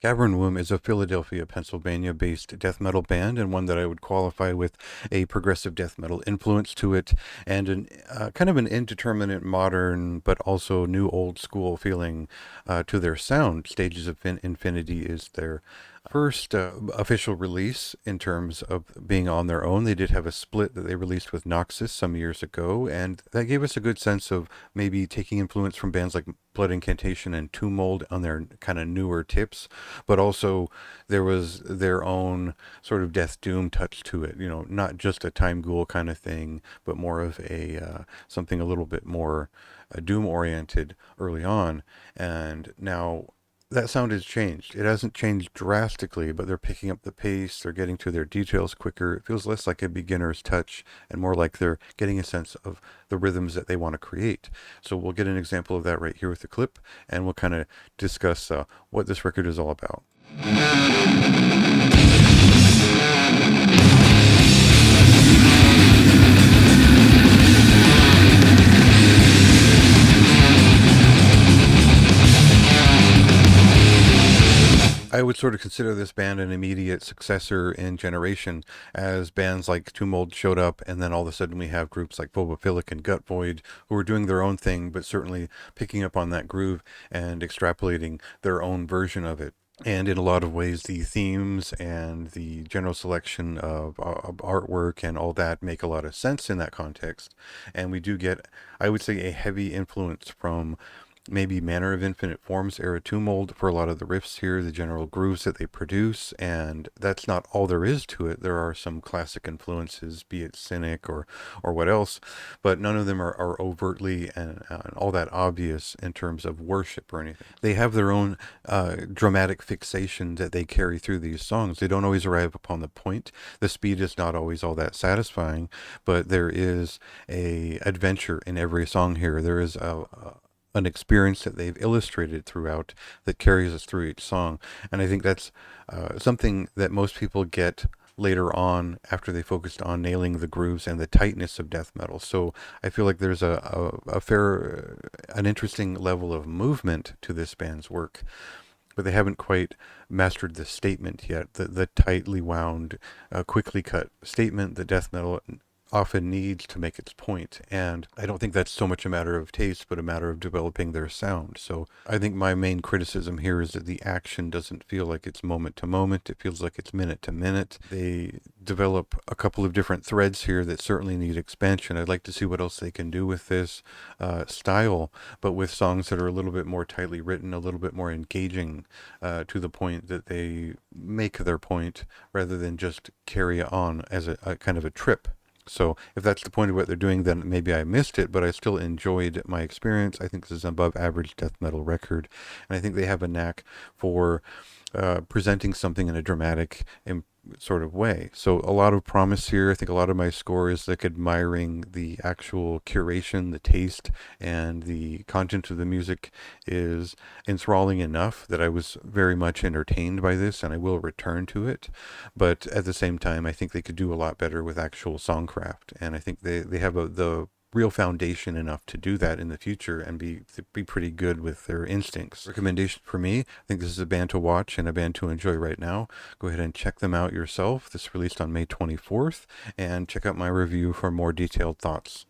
Cavern Womb is a Philadelphia, Pennsylvania-based death metal band, and one that I would qualify with a progressive death metal influence to it, and an kind of an indeterminate modern, but also new old school feeling to their sound. Stages of Infinity is their first official release in terms of being on their own. They did have a split that they released with Noxus some years ago, and that gave us a good sense of maybe taking influence from bands like Blood Incantation and Tomb Mold on their kind of newer tips, but also there was their own sort of Death Doom touch to it. You know, not just a Time Ghoul kind of thing, but more of a something a little bit more Doom oriented early on. And now that sound has changed. It hasn't changed drastically, but they're picking up the pace. They're getting to their details quicker. It feels less like a beginner's touch and more like they're getting a sense of the rhythms that they want to create. So we'll get an example of that right here with the clip, and we'll kind of discuss what this record is all about. I would sort of consider this band an immediate successor in generation, as bands like Tomb Mold showed up, and then all of a sudden we have groups like Phobophilic and Gut Void who are doing their own thing, but certainly picking up on that groove and extrapolating their own version of it. And in a lot of ways, the themes and the general selection of artwork and all that make a lot of sense in that context. And we do get, I would say, a heavy influence from maybe Manner of Infinite Forms era Tomb Mold for a lot of the riffs here, the general grooves that they produce, and that's not all there is to it. There are some classic influences, be it Cynic or what else, but none of them are overtly and all that obvious in terms of worship or anything. They have their own dramatic fixation that they carry through these songs. They don't always arrive upon the point. The speed is not always all that satisfying, but there is a adventure in every song here. There is an experience that they've illustrated throughout that carries us through each song. And I think that's something that most people get later on after they focused on nailing the grooves and the tightness of death metal. So I feel like there's a fair, an interesting level of movement to this band's work. But they haven't quite mastered the statement yet, the tightly wound, quickly cut statement that death metal often needs to make its point. And I don't think that's so much a matter of taste, but a matter of developing their sound. So I think my main criticism here is that the action doesn't feel like it's moment to moment. It feels like it's minute to minute. They develop a couple of different threads here that certainly need expansion. I'd like to see what else they can do with this style, but with songs that are a little bit more tightly written, a little bit more engaging to the point that they make their point rather than just carry on as a kind of a trip. So if that's the point of what they're doing, then maybe I missed it, but I still enjoyed my experience. I think this is an above average death metal record. And I think they have a knack for presenting something in a dramatic sort of way. So a lot of promise here. I think a lot of my score is like admiring the actual curation, the taste, and the content of the music is enthralling enough that I was very much entertained by this, and I will return to it. But at the same time, I think they could do a lot better with actual songcraft, and I think they have the real foundation enough to do that in the future and be pretty good with their instincts. Recommendation for me, I think this is a band to watch and a band to enjoy right now. Go ahead and check them out yourself. This released on May 24th, and check out my review for more detailed thoughts.